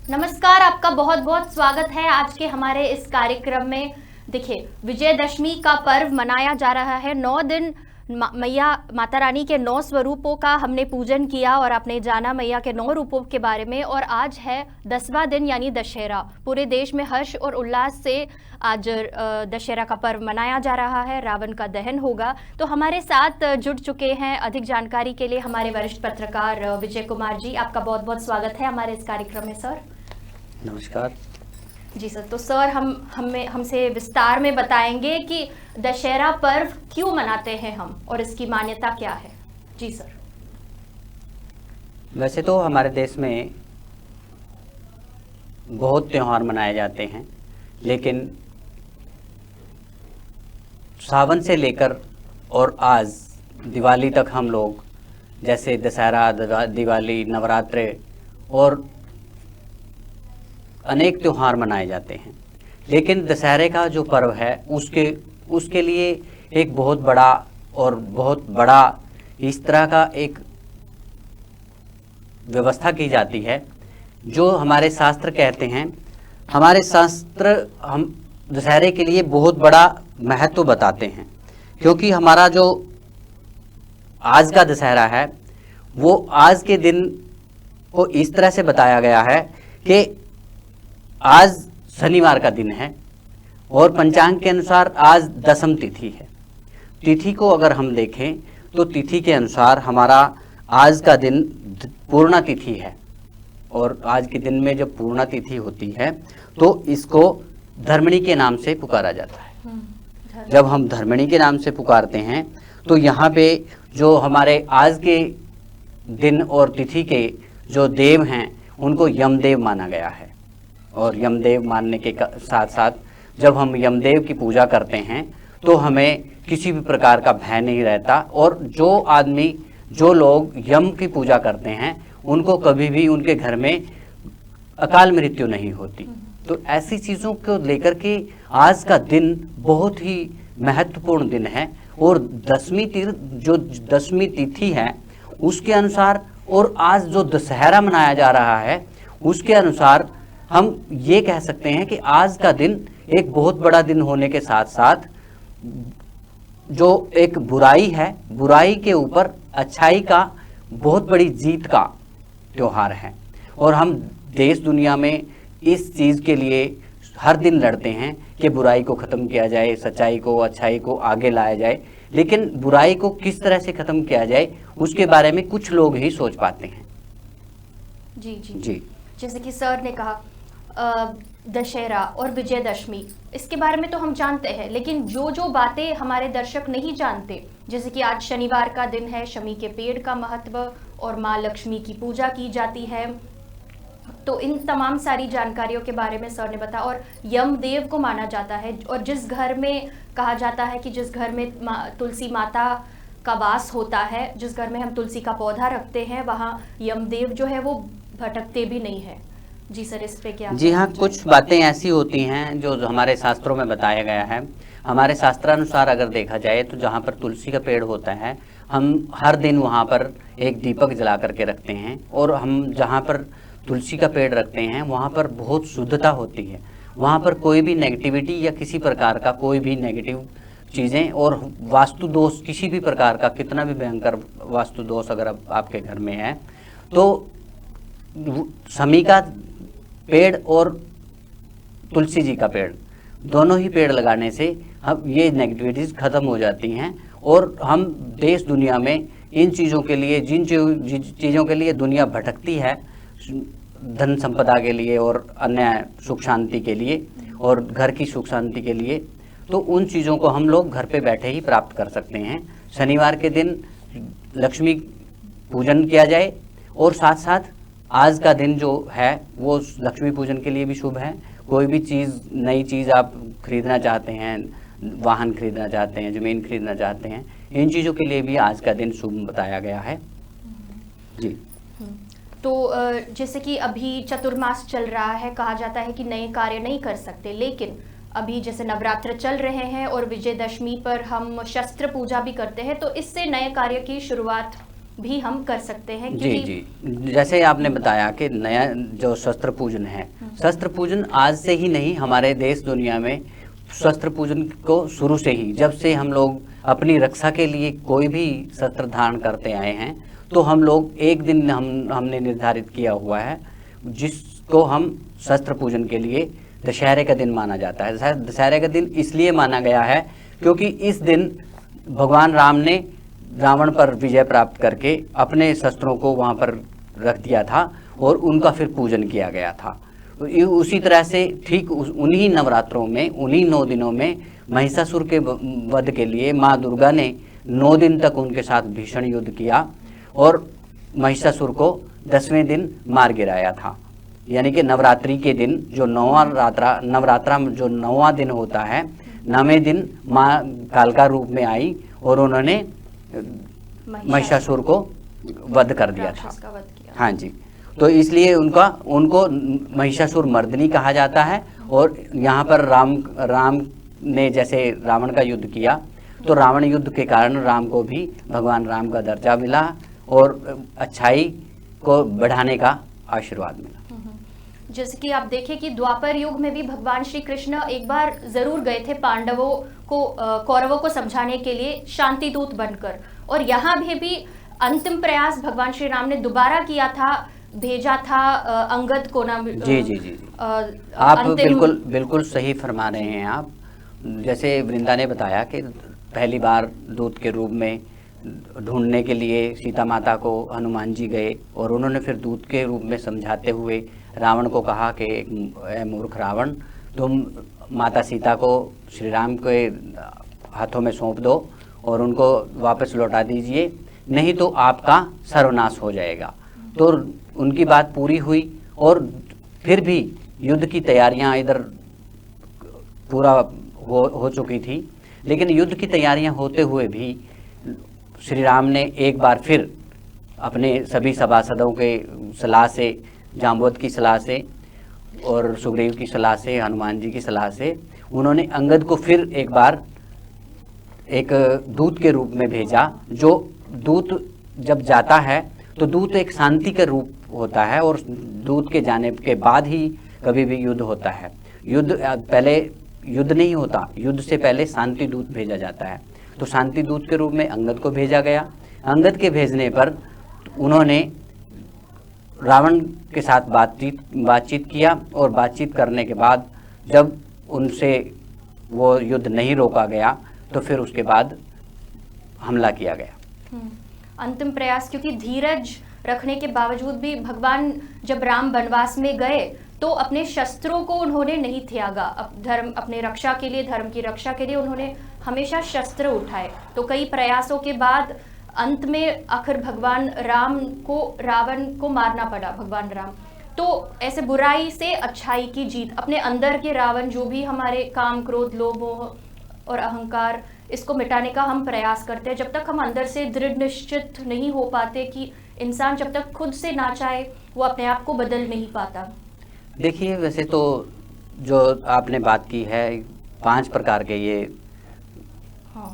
नमस्कार, आपका बहुत बहुत स्वागत है आज के हमारे इस कार्यक्रम में। देखिए, विजयदशमी का पर्व मनाया जा रहा है। 9 दिन मैया माता रानी के 9 स्वरूपों का हमने पूजन किया और आपने जाना मैया के 9 रूपों के बारे में। और आज है 10वां दिन यानी दशहरा। पूरे देश में हर्ष और उल्लास से आज दशहरा का पर्व मनाया जा रहा है। रावण का दहन होगा। तो हमारे साथ जुड़ चुके हैं अधिक जानकारी के लिए हमारे वरिष्ठ पत्रकार विजय कुमार जी। आपका बहुत बहुत स्वागत है हमारे इस कार्यक्रम में सर। नमस्कार जी सर। तो सर हमसे विस्तार में बताएंगे कि दशहरा पर्व क्यों मनाते हैं हम और इसकी मान्यता क्या है। जी सर। वैसे तो हमारे देश में बहुत त्यौहार मनाए जाते हैं, लेकिन सावन से लेकर और आज दिवाली तक हम लोग जैसे दशहरा, दिवाली, नवरात्रे और अनेक त्यौहार मनाए जाते हैं। लेकिन दशहरे का जो पर्व है उसके लिए एक बहुत बड़ा इस तरह का एक व्यवस्था की जाती है जो हमारे शास्त्र कहते हैं। हमारे शास्त्र हम दशहरे के लिए बहुत बड़ा महत्व बताते हैं, क्योंकि हमारा जो आज का दशहरा है वो आज के दिन को इस तरह से बताया गया है कि आज शनिवार का दिन है और पंचांग के अनुसार आज दशम तिथि है। तिथि को अगर हम देखें तो तिथि के अनुसार हमारा आज का दिन पूर्णा तिथि है और आज के दिन में जब पूर्णा तिथि होती है तो इसको धर्मणी के नाम से पुकारा जाता है। जब हम धर्मणी के नाम से पुकारते हैं तो यहाँ पे जो हमारे आज के दिन और तिथि के जो देव हैं उनको यमदेव माना गया है। और यमदेव मानने के साथ साथ जब हम यमदेव की पूजा करते हैं तो हमें किसी भी प्रकार का भय नहीं रहता, और जो लोग यम की पूजा करते हैं उनको कभी भी उनके घर में अकाल मृत्यु नहीं होती। तो ऐसी चीज़ों को लेकर के आज का दिन बहुत ही महत्वपूर्ण दिन है। और दसवीं तिथि है उसके अनुसार और आज जो दशहरा मनाया जा रहा है उसके अनुसार हम ये कह सकते हैं कि आज का दिन एक बहुत बड़ा दिन होने के साथ साथ जो एक बुराई है, बुराई के ऊपर अच्छाई का बहुत बड़ी जीत का त्योहार है। और हम देश दुनिया में इस चीज़ के लिए हर दिन लड़ते हैं कि बुराई को ख़त्म किया जाए, सच्चाई को, अच्छाई को आगे लाया जाए। लेकिन बुराई को किस तरह से ख़त्म किया जाए उसके बारे में कुछ लोग ही सोच पाते हैं। जी जी जी। जैसे कि सर ने कहा दशहरा और विजयदशमी, इसके बारे में तो हम जानते हैं, लेकिन जो बातें हमारे दर्शक नहीं जानते, जैसे कि आज शनिवार का दिन है, शमी के पेड़ का महत्व और माँ लक्ष्मी की पूजा की जाती है। तो इन तमाम सारी जानकारियों के बारे में सर ने बताया। और यमदेव को माना जाता है, और जिस घर में कहा जाता है कि जिस घर में तुलसी माता का वास होता है, जिस घर में हम तुलसी का पौधा रखते हैं, वहाँ यमदेव जो है वो भटकते भी नहीं है। जी सर, इस पे क्या? जी हाँ, कुछ बातें ऐसी होती हैं जो हमारे शास्त्रों में बताया गया है। हमारे शास्त्रानुसार अगर देखा जाए तो जहाँ पर तुलसी का पेड़ होता है हम हर दिन वहाँ पर एक दीपक जला करके रखते हैं, और हम जहाँ पर तुलसी का पेड़ रखते हैं वहाँ पर बहुत शुद्धता होती है। वहाँ पर कोई भी नेगेटिविटी या किसी प्रकार का कोई भी नेगेटिव चीज़ें और वास्तु दोष, किसी भी प्रकार का कितना भी भयंकर वास्तु दोष अगर आपके घर में है तो शमी का पेड़ और तुलसी जी का पेड़, दोनों ही पेड़ लगाने से हम ये नेगेटिविटीज़ ख़त्म हो जाती हैं। और हम देश दुनिया में इन चीज़ों के लिए, जिन चीज़ों के लिए दुनिया भटकती है, धन संपदा के लिए और अन्य सुख शांति के लिए और घर की सुख शांति के लिए, तो उन चीज़ों को हम लोग घर पे बैठे ही प्राप्त कर सकते हैं। शनिवार के दिन लक्ष्मी पूजन किया जाए, और साथ साथ आज का दिन जो है वो लक्ष्मी पूजन के लिए भी शुभ है। कोई भी चीज़, नई चीज़ आप खरीदना चाहते हैं, वाहन खरीदना चाहते हैं, ज़मीन खरीदना चाहते हैं, इन चीज़ों के लिए भी आज का दिन शुभ बताया गया है। जी। तो जैसे कि अभी चतुर्मास चल रहा है, कहा जाता है कि नए कार्य नहीं कर सकते, लेकिन अभी जैसे नवरात्र चल रहे हैं और विजयदशमी पर हम शस्त्र पूजा भी करते हैं, तो इससे नए कार्य की शुरुआत भी हम कर सकते हैं। जी जी, जैसे आपने बताया कि नया जो शस्त्र पूजन है, शस्त्र पूजन आज से ही नहीं, हमारे देश दुनिया में शस्त्र पूजन को शुरू से ही, जब से हम लोग अपनी रक्षा के लिए कोई भी शस्त्र धारण करते आए हैं, तो हम लोग एक दिन हमने निर्धारित किया हुआ है जिसको हम शस्त्र पूजन के लिए दशहरे का दिन माना जाता है। दशहरे का दिन इसलिए माना गया है क्योंकि इस दिन भगवान राम ने रावण पर विजय प्राप्त करके अपने शस्त्रों को वहाँ पर रख दिया था और उनका फिर पूजन किया गया था। उसी तरह से ठीक उन्हीं नवरात्रों में, उन्हीं 9 दिनों में महिषासुर के वध के लिए माँ दुर्गा ने 9 दिन तक उनके साथ भीषण युद्ध किया और महिषासुर को 10वें दिन मार गिराया था। यानी कि नवरात्रि के दिन जो नवरात्रा जो 9वां दिन होता है, 9वें दिन माँ कालका रूप में आई और उन्होंने महिषासुर को वध कर दिया था। हाँ जी, तो इसलिए उनको महिषासुर मर्दिनी कहा जाता है। और यहाँ पर राम ने जैसे रावण का युद्ध किया, तो रावण युद्ध के कारण राम को भी भगवान राम का दर्जा मिला और अच्छाई को बढ़ाने का आशीर्वाद मिला। जैसे कि आप देखें कि द्वापर युग में भी भगवान श्री कृष्ण एक बार जरूर गए थे पांडवों को, कौरवों को समझाने के लिए शांति दूत बनकर, और यहाँ भी अंतिम प्रयास भगवान श्री राम ने दोबारा किया था, भेजा था अंगद को ना। जी जी जी, आप बिल्कुल सही फरमा रहे हैं आप। जैसे वृंदा ने बताया कि पहली बार दूत के रूप में ढूंढने के लिए सीता माता को हनुमान जी गए और उन्होंने फिर दूत के रूप में समझाते हुए रावण को कहा कि मूर्ख रावण, तुम माता सीता को श्री राम के हाथों में सौंप दो और उनको वापस लौटा दीजिए, नहीं तो आपका सर्वनाश हो जाएगा। तो उनकी बात पूरी हुई और फिर भी युद्ध की तैयारियां इधर पूरा हो चुकी थी, लेकिन युद्ध की तैयारियां होते हुए भी श्री राम ने एक बार फिर अपने सभी सभासदों के सलाह से, जाम्बवत की सलाह से और सुग्रीव की सलाह से, हनुमान जी की सलाह से, उन्होंने अंगद को फिर एक बार एक दूत के रूप में भेजा। जो दूत जब जाता है तो दूत एक शांति का रूप होता है और दूत के जाने के बाद ही कभी भी युद्ध होता है। पहले युद्ध नहीं होता, युद्ध से पहले शांति दूत भेजा जाता है। तो शांति दूत के रूप में अंगद को भेजा गया। अंगद के भेजने पर उन्होंने रावण के साथ बातचीत किया और बातचीत करने के बाद जब उनसे वो युद्ध नहीं रोका गया तो फिर उसके बाद हमला किया गया। अंतिम प्रयास, क्योंकि धीरज रखने के बावजूद भी भगवान जब राम वनवास में गए तो अपने शस्त्रों को उन्होंने नहीं त्यागा। अपने रक्षा के लिए, धर्म की रक्षा के लिए उन्होंने हमेशा शस्त्र उठाए। तो कई प्रयासों के बाद अंत में आखिर भगवान राम को रावण को मारना पड़ा। भगवान राम तो ऐसे बुराई से अच्छाई की जीत, अपने अंदर के रावण जो भी हमारे काम, क्रोध, लोभ, मोह और अहंकार, इसको मिटाने का हम प्रयास करते हैं। जब तक हम अंदर से दृढ़ निश्चित नहीं हो पाते कि इंसान जब तक खुद से ना चाहे वो अपने आप को बदल नहीं पाता। देखिए, वैसे तो जो आपने बात की है 5 प्रकार के ये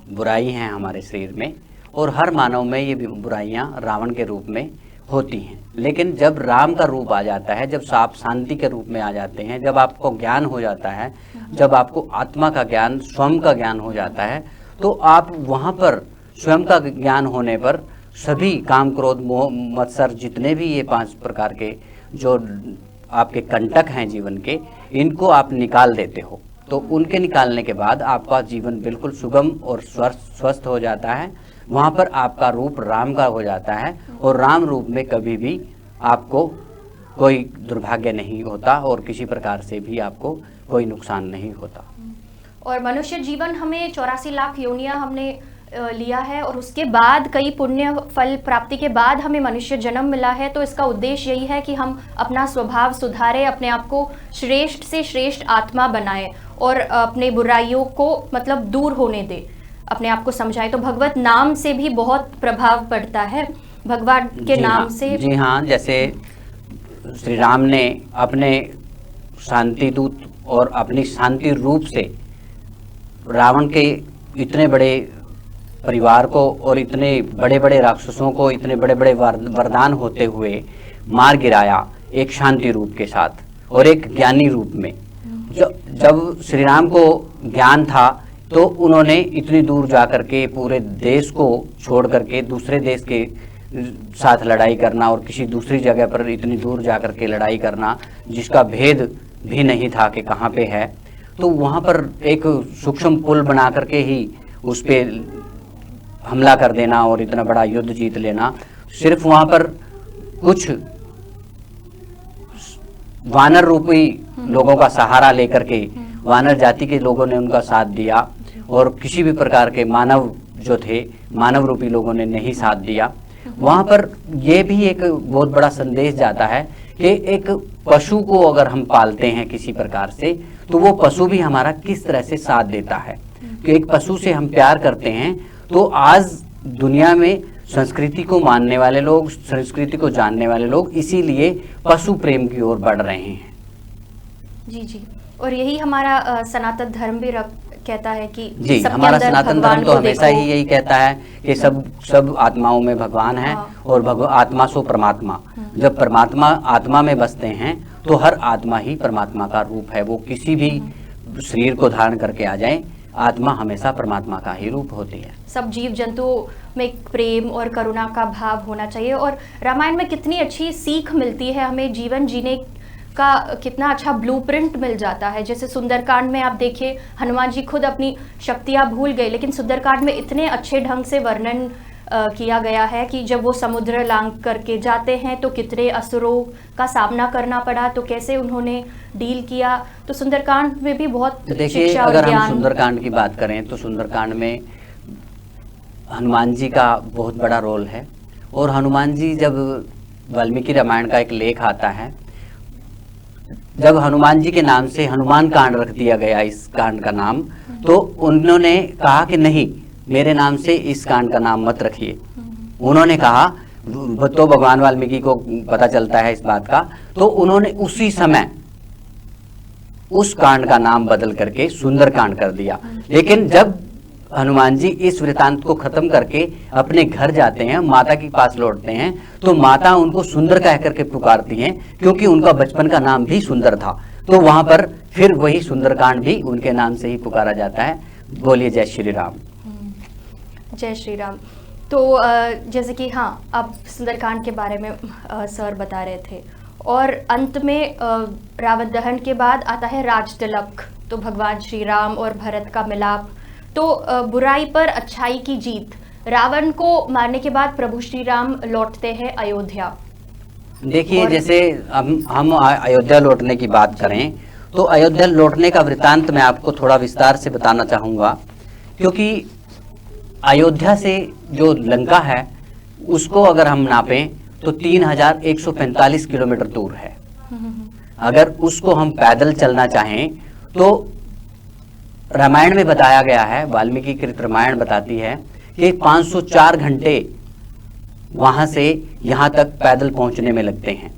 बुराई हैं हमारे शरीर में, और हर मानव में ये बुराइयां रावण के रूप में होती हैं। लेकिन जब राम का रूप आ जाता है, जब आप शांति के रूप में आ जाते हैं, जब आपको ज्ञान हो जाता है, जब आपको आत्मा का ज्ञान, स्वयं का ज्ञान हो जाता है, तो आप वहाँ पर स्वयं का ज्ञान होने पर सभी काम, क्रोध, मोह, मत्सर, जितने भी ये 5 प्रकार के जो आपके कंटक हैं जीवन के, इनको आप निकाल देते हो। तो उनके निकालने के बाद आपका जीवन बिल्कुल सुगम और स्वस्थ हो जाता है। वहाँ पर आपका रूप राम का हो जाता है और राम रूप में कभी भी आपको कोई दुर्भाग्य नहीं होता और किसी प्रकार से भी आपको कोई नुकसान नहीं होता। और मनुष्य जीवन हमें 84 लाख योनियां हमने लिया है और उसके बाद कई पुण्य फल प्राप्ति के बाद हमें मनुष्य जन्म मिला है। तो इसका उद्देश्य यही है कि हम अपना स्वभाव सुधारें, अपने आप को श्रेष्ठ से श्रेष्ठ आत्मा बनाएं और अपने बुराइयों को मतलब दूर होने दें, अपने आप को समझाएं। तो भगवत नाम से भी बहुत प्रभाव पड़ता है, भगवान के नाम से। जी हाँ, जैसे श्री राम ने अपने शांति दूत और अपनी शांति रूप से रावण के इतने बड़े परिवार को और इतने बड़े बड़े राक्षसों को इतने बड़े बड़े वरदान होते हुए मार गिराया एक शांति रूप के साथ और एक ज्ञानी रूप में। जब श्री राम को ज्ञान था तो उन्होंने इतनी दूर जा करके पूरे देश को छोड़ करके दूसरे देश के साथ लड़ाई करना और किसी दूसरी जगह पर इतनी दूर जा करके लड़ाई करना जिसका भेद भी नहीं था कि कहाँ पे है, तो वहाँ पर एक सूक्ष्म पुल बना करके ही उस पे हमला कर देना और इतना बड़ा युद्ध जीत लेना। सिर्फ वहाँ पर कुछ वानर रूपी लोगों का सहारा लेकर के वानर जाति के लोगों ने उनका साथ दिया और किसी भी प्रकार के मानव जो थे मानव रूपी लोगों ने नहीं साथ दिया। वहाँ पर यह भी एक बहुत बड़ा संदेश जाता है कि एक पशु को अगर हम पालते हैं किसी प्रकार से तो वो पशु भी हमारा किस तरह से साथ देता है कि एक पशु से हम प्यार करते हैं। तो आज दुनिया में संस्कृति को मानने वाले लोग, संस्कृति को जानने वाले लोग इसीलिए पशु प्रेम की ओर बढ़ रहे हैं। जी जी, और यही हमारा सनातन धर्म भी कहता है कि जी, हमारा सनातन धर्म तो हमेशा ही यही कहता है कि सब आत्माओं में भगवान है और आत्मा सो परमात्मा। जब परमात्मा आत्मा में बसते हैं तो हर आत्मा ही परमात्मा का रूप है। वो किसी भी शरीर को धारण करके आ जाए, आत्मा हमेशा परमात्मा का ही रूप होती है। सब जीव जंतुओं में प्रेम और करुणा का भाव होना चाहिए। और रामायण में कितनी अच्छी सीख मिलती है हमें, जीवन जीने का कितना अच्छा ब्लूप्रिंट मिल जाता है। जैसे सुंदरकांड में आप देखिए, हनुमान जी खुद अपनी शक्तियां भूल गए, लेकिन सुंदरकांड में इतने अच्छे ढंग से वर्णन किया गया है कि जब वो समुद्र लांघ करके जाते हैं तो कितने असुरों का सामना करना पड़ा, तो कैसे उन्होंने डील किया। तो सुंदरकांड में भी बहुत देखिए, अगर हम सुंदरकांड की बात करें तो सुंदरकांड में हनुमान जी का बहुत बड़ा रोल है। और हनुमान जी, जब वाल्मीकि रामायण का एक लेख आता है, जब हनुमान जी के नाम से हनुमान कांड रख दिया गया इस कांड का नाम, तो उन्होंने कहा कि नहीं, मेरे नाम से इस कांड का नाम मत रखिए। उन्होंने कहा, तो भगवान वाल्मीकि को पता चलता है इस बात का, तो उन्होंने उसी समय उस कांड का नाम बदल करके सुंदरकांड कर दिया। लेकिन जब हनुमान जी इस वृतांत को खत्म करके अपने घर जाते हैं, माता के पास लौटते हैं, तो माता उनको सुंदर कह करके पुकारती हैं क्योंकि उनका बचपन का नाम भी सुंदर था। तो वहां पर फिर वही सुंदरकांड भी उनके नाम से ही पुकारा जाता है। बोलिए जय श्री राम। जय श्री राम। तो जैसे कि हाँ, अब सुंदरकांड के बारे में सर बता रहे थे, और अंत में रावण दहन के बाद आता है राज तिलक। तो भगवान श्री राम और भरत का मिलाप, तो बुराई पर अच्छाई की जीत। रावण को मारने के बाद प्रभु श्री राम लौटते हैं अयोध्या। देखिए, जैसे हम अयोध्या लौटने की बात करें तो अयोध्या लौटने का वृतांत मैं आपको थोड़ा विस्तार से बताना चाहूँगा, क्योंकि अयोध्या से जो लंका है उसको अगर हम नापें तो 3145 किलोमीटर दूर है। अगर उसको हम पैदल चलना चाहें तो रामायण में बताया गया है, वाल्मीकि कृत रामायण बताती है कि 504 घंटे वहां से यहां तक पैदल पहुंचने में लगते हैं।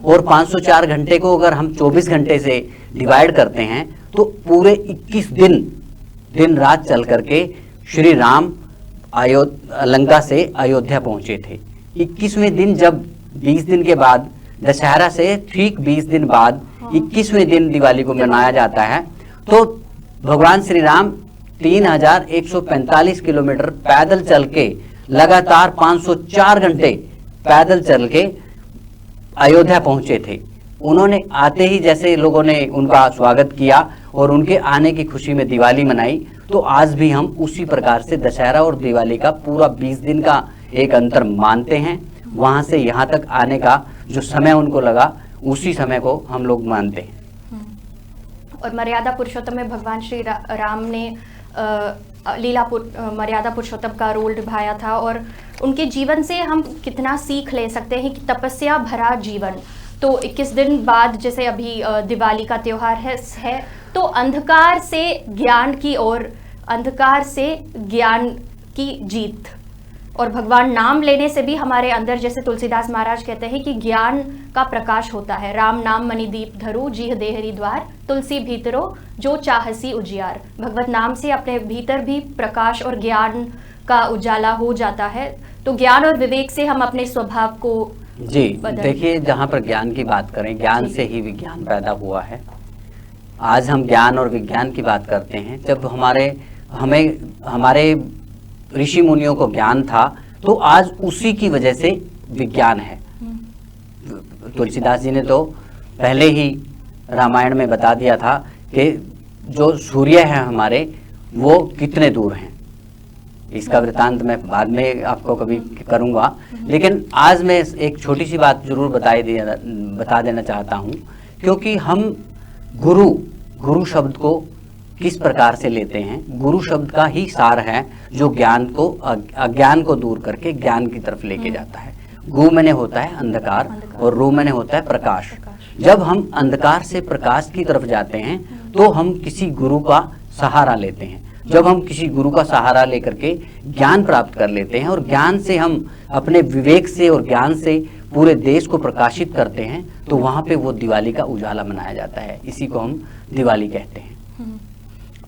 और 504 घंटे को अगर हम 24 घंटे से डिवाइड करते हैं तो पूरे 21 दिन रात चल करके श्री राम लंका से अयोध्या पहुंचे थे। 21वें दिन, जब 20 दिन के बाद, दशहरा से ठीक 20 दिन बाद 21वें दिन दिवाली को मनाया जाता है, तो भगवान श्री राम 3145 किलोमीटर पैदल चल के लगातार 504 घंटे पैदल चल के अयोध्या पहुंचे थे। उन्होंने आते ही जैसे लोगों ने उनका स्वागत किया और उनके आने की खुशी में दिवाली मनाई, तो आज भी हम उसी प्रकार से दशहरा और दिवाली का पूरा 20 दिन का एक अंतर मानते हैं। वहां से यहाँ तक आने का जो समय उनको लगा, उसी समय को हम लोग मानते हैं। और मर्यादा पुरुषोत्तम में भगवान श्री राम ने मर्यादा पुरुषोत्तम का रोल निभाया था, और उनके जीवन से हम कितना सीख ले सकते हैं कि तपस्या भरा जीवन। तो 21 दिन बाद, जैसे अभी दिवाली का त्योहार है, तो अंधकार से ज्ञान की ओर, अंधकार से ज्ञान की जीत। और भगवान नाम लेने से भी हमारे अंदर, जैसे तुलसीदास महाराज कहते हैं कि ज्ञान का प्रकाश होता है। राम नाम मणिदीप धरु, जीह देहरी द्वार, तुलसी भीतरो जो चाहसी उजियार। भगवत नाम से अपने भीतर भी प्रकाश और ज्ञान का उजाला हो जाता है। तो ज्ञान और विवेक से हम अपने स्वभाव को जी देखिए, जहाँ पर ज्ञान की बात करें, ज्ञान जी। से ही विज्ञान पैदा हुआ है। आज हम ज्ञान और विज्ञान की बात करते हैं। जब हमारे ऋषि मुनियों को ज्ञान था, तो आज उसी की वजह से विज्ञान है। तुलसीदास जी ने तो पहले ही रामायण में बता दिया था कि जो सूर्य है हमारे, वो कितने दूर हैं। इसका वृतांत मैं बाद में आपको कभी करूंगा, लेकिन आज मैं एक छोटी सी बात जरूर बता देना चाहता हूं, क्योंकि हम गुरु शब्द को किस प्रकार से लेते हैं। गुरु शब्द का ही सार है जो अज्ञान को दूर करके ज्ञान की तरफ लेके जाता है। गु मैंने होता है अंधकार और रू मैंने होता है प्रकाश। जब हम अंधकार से प्रकाश की तरफ जाते हैं तो हम किसी गुरु का सहारा लेते हैं। जब हम किसी गुरु का सहारा लेकर के ज्ञान प्राप्त कर लेते हैं और ज्ञान से हम अपने विवेक से और ज्ञान से पूरे देश को प्रकाशित करते हैं, तो वहां पे वो दिवाली का उजाला मनाया जाता है। इसी को हम दिवाली कहते हैं।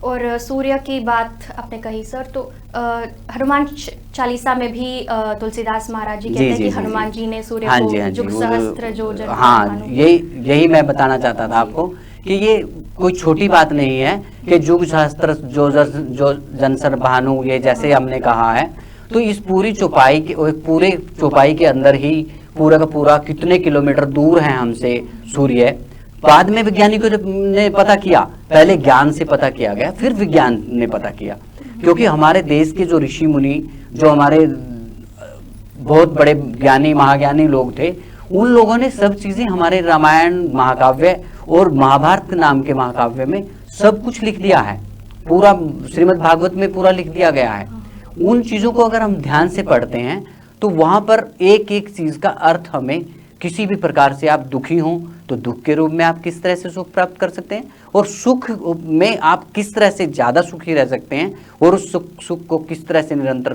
और सूर्य की बात आपने कही सर, तो हनुमान चालीसा में भी तुलसीदास महाराज जी कहते हैं कि हनुमान जी ने सूर्य को जुग सहस्त्र जो जन। हाँ, यही मैं बताना चाहता था आपको कि ये कोई छोटी बात नहीं है कि जुग सहस्त्र जो जनसर भानु, ये जैसे हमने कहा है, तो इस पूरी चौपाई के अंदर ही पूरा का पूरा कितने किलोमीटर दूर है हमसे सूर्य। बाद में वैज्ञानिकों ने पता किया, पहले ज्ञान से पता किया गया, फिर विज्ञान ने पता किया। क्योंकि हमारे देश के जो ऋषि मुनि, जो हमारे बहुत बड़े ज्ञानी महाज्ञानी लोग थे, उन लोगों ने सब चीजें हमारे रामायण महाकाव्य और महाभारत नाम के महाकाव्य में सब कुछ लिख दिया है। पूरा श्रीमद् भागवत में पूरा लिख दिया गया है। उन चीजों को अगर हम ध्यान से पढ़ते हैं तो वहां पर एक एक चीज का अर्थ हमें, किसी भी प्रकार से आप दुखी हों तो दुख के रूप में आप किस तरह से सुख प्राप्त कर सकते हैं, और सुख में आप किस तरह से ज्यादा सुखी रह सकते हैं, और उस सुख को किस तरह से निरंतर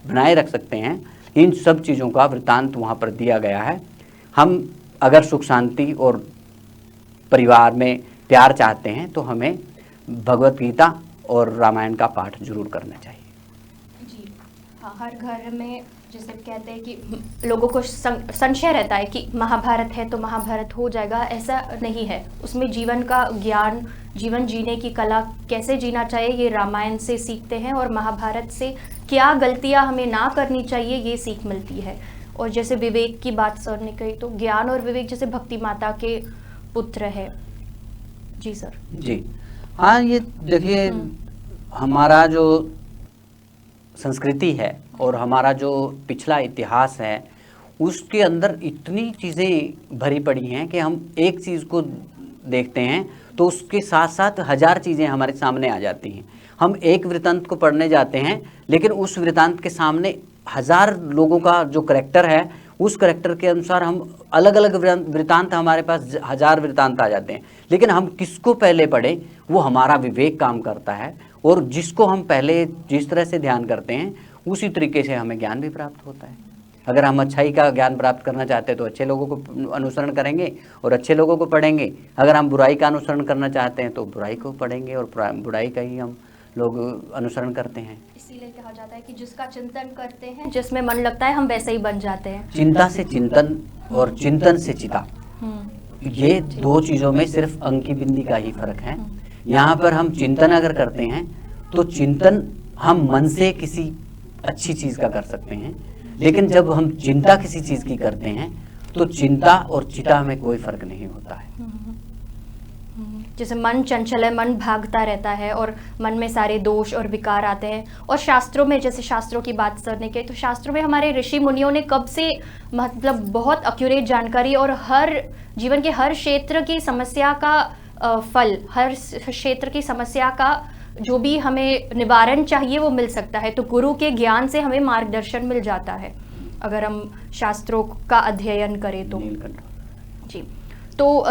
बनाए रख सकते हैं। इन सब चीजों का वृतांत वहां पर दिया गया है। हम अगर सुख शांति और परिवार में प्यार चाहते हैं तो हमें भगवत गीता और रामायण का पाठ जरूर करना चाहिए। जी हाँ, हर घर में जैसे कहते हैं कि लोगों को संशय रहता है कि महाभारत है तो महाभारत हो जाएगा, ऐसा नहीं है। उसमें जीवन का ज्ञान, जीवन जीने की कला, कैसे जीना चाहिए, ये रामायण से सीखते हैं, और महाभारत से क्या गलतियां हमें ना करनी चाहिए ये सीख मिलती है। और जैसे विवेक की बात सर ने कही, तो ज्ञान और विवेक जैसे भक्ति माता के पुत्र है। जी सर। जी हाँ, ये देखिए, हमारा जो संस्कृति है और हमारा जो पिछला इतिहास है, उसके अंदर इतनी चीज़ें भरी पड़ी हैं कि हम एक चीज़ को देखते हैं तो उसके साथ साथ हजार चीज़ें हमारे सामने आ जाती हैं। हम एक वृत्तांत को पढ़ने जाते हैं, लेकिन उस वृत्तांत के सामने हजार लोगों का जो करैक्टर है, उस करैक्टर के अनुसार हम अलग अलग वृत्तांत, हमारे पास हजार वृत्तांत आ जाते हैं। लेकिन हम किसको पहले पढ़े, वो हमारा विवेक काम करता है, और जिसको हम पहले जिस तरह से ध्यान करते हैं उसी तरीके से हमें ज्ञान भी प्राप्त होता है। अगर हम अच्छाई का ज्ञान प्राप्त करना चाहते हैं तो अच्छे लोगों को अनुसरण करेंगे और अच्छे लोगों को पढ़ेंगे। अगर हम बुराई का अनुसरण करना चाहते हैं तो बुराई को पढ़ेंगे और बुराई का ही हम लोग अनुसरण करते हैं। इसीलिए कहा जाता है कि जिसका चिंतन करते हैं, जिसमें मन लगता है, हम वैसे ही बन जाते हैं। चिंता से चिंतन और चिंतन से चिता, ये दो चीजों में सिर्फ अंक की बिंदी का ही फर्क है। यहाँ पर हम चिंतन अगर करते हैं तो चिंतन हम मन से किसी अच्छी चीज का कर सकते हैं, लेकिन जब हम चिंता किसी चीज की करते हैं तो चिंता और चिता में कोई फर्क नहीं होता है। जैसे मन चंचल है, मन भागता रहता है और मन में सारे दोष और विकार आते हैं। और शास्त्रों में, जैसे शास्त्रों की बात सर ने की, तो शास्त्रों में हमारे ऋषि मुनियों ने कब से मतलब बहुत एक्यूरेट जानकारी, और हर जीवन के हर क्षेत्र की समस्या का फल, हर क्षेत्र की समस्या का जो भी हमें निवारण चाहिए वो मिल सकता है। तो गुरु के ज्ञान से हमें मार्गदर्शन मिल जाता है अगर हम शास्त्रों का अध्ययन करें तो। जी, तो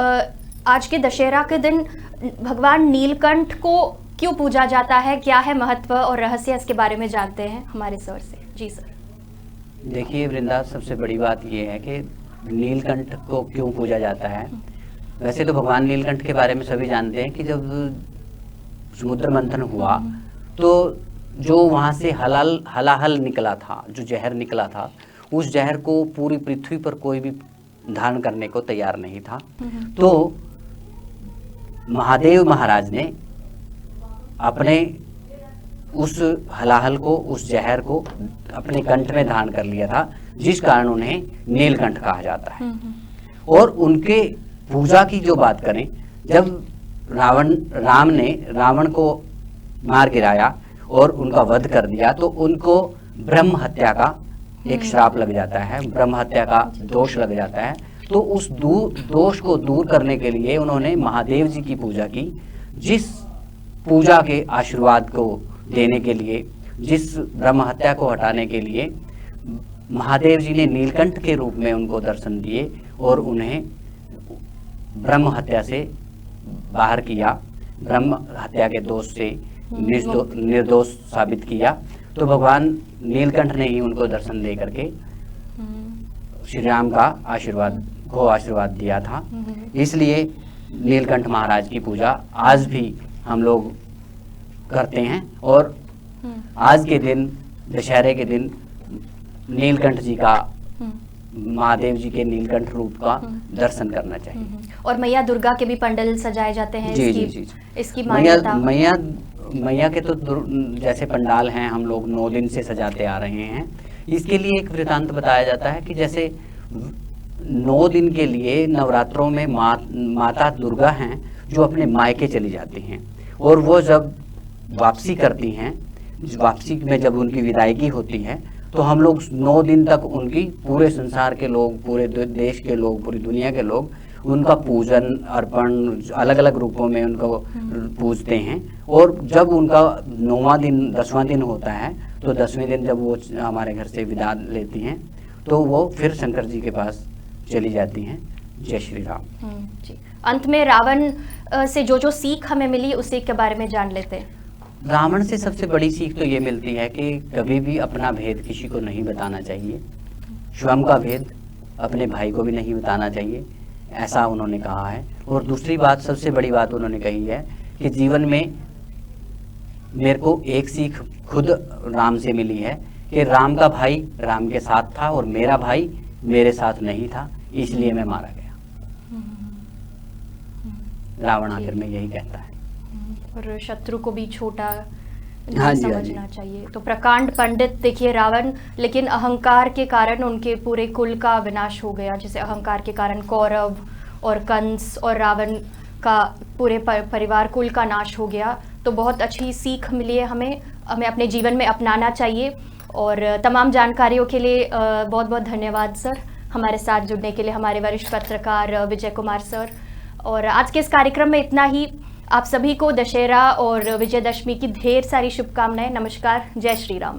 आज के दशहरा के दिन भगवान नीलकंठ को क्यों पूजा जाता है, क्या है महत्व और रहस्य, इसके बारे में जानते हैं हमारे सर से। जी सर। देखिए वृंदा, सबसे बड़ी बात ये है कि नीलकंठ को क्यों पूजा जाता है। वैसे तो भगवान नीलकंठ के बारे में सभी जानते हैं कि जब समुद्र मंथन हुआ तो जो वहाँ से हलाहल निकला था, जो जहर निकला था, उस जहर को पूरी पृथ्वी पर कोई भी धारण करने को तैयार नहीं था। तो महादेव महाराज ने अपने उस हलाहल को, उस जहर को अपने कंठ में धारण कर लिया था, जिस कारण उन्हें नीलकंठ कहा जाता है। और उनके पूजा की जो बात करें, जब राम ने रावण को मार गिराया और उनका वध कर दिया, तो उनको ब्रह्म हत्या का एक श्राप लग जाता है, ब्रह्म हत्या का दोष लग जाता है। तो उस दोष को दूर करने के लिए उन्होंने महादेव जी की पूजा की, जिस पूजा के आशीर्वाद को देने के लिए, जिस ब्रह्म हत्या को हटाने के लिए महादेव जी ने नीलकंठ के रूप में उनको दर्शन दिए और उन्हें ब्रह्म हत्या से बाहर किया, ब्रह्म हत्या के दोष से निर्दोष साबित किया। तो भगवान नीलकंठ ने ही उनको दर्शन दे करके श्री राम का आशीर्वाद दिया था। इसलिए नीलकंठ महाराज की पूजा आज भी हम लोग करते हैं और आज के दिन, दशहरे के दिन, नीलकंठ जी का, महादेव जी के नीलकंठ रूप का दर्शन करना चाहिए। और मैया दुर्गा के भी पंडाल सजाए जाते हैं। जी इसकी, जी जी इसकी मान्यता। मैया के तो जैसे पंडाल हैं, हम लोग 9 दिन से सजाते आ रहे हैं। इसके लिए एक वृतांत बताया जाता है कि जैसे 9 दिन के लिए नवरात्रों में माता दुर्गा हैं जो अपने मायके चली जाती हैं, और वो जब वापसी करती हैं, वापसी में जब उनकी विदायगी होती है, तो हम लोग 9 दिन तक उनकी, पूरे संसार के लोग, पूरे देश के लोग, पूरी दुनिया के लोग उनका पूजन अर्पण अलग अलग रूपों में उनको पूजते हैं। और जब उनका 9वां दिन 10वां दिन होता है, तो 10वें दिन जब वो हमारे घर से विदा लेती हैं, तो वो फिर शंकर जी के पास चली जाती हैं। जय श्री राम। जी। अंत में रावण से जो सीख हमें मिली, उसी के बारे में जान लेते हैं। रावण से सबसे बड़ी सीख तो ये मिलती है कि कभी भी अपना भेद किसी को नहीं बताना चाहिए, स्वयं का भेद अपने भाई को भी नहीं बताना चाहिए, ऐसा उन्होंने कहा है। और दूसरी बात, सबसे बड़ी बात उन्होंने कही है कि जीवन में मेरे को एक सीख खुद राम से मिली है कि राम का भाई राम के साथ था और मेरा भाई मेरे साथ नहीं था, इसलिए मैं मारा गया। रावण आखिर में यही कहता है। और शत्रु को भी छोटा हाँ समझना चाहिए। तो प्रकांड पंडित देखिए रावण, लेकिन अहंकार के कारण उनके पूरे कुल का विनाश हो गया। जैसे अहंकार के कारण कौरव और कंस और रावण का पूरे परिवार कुल का नाश हो गया। तो बहुत अच्छी सीख मिली है हमें अपने जीवन में अपनाना चाहिए। और तमाम जानकारियों के लिए बहुत बहुत धन्यवाद सर, हमारे साथ जुड़ने के लिए, हमारे वरिष्ठ पत्रकार विजय कुमार सर। और आज के इस कार्यक्रम में इतना ही। आप सभी को दशहरा और विजयदशमी की ढेर सारी शुभकामनाएं। नमस्कार। जय श्री राम।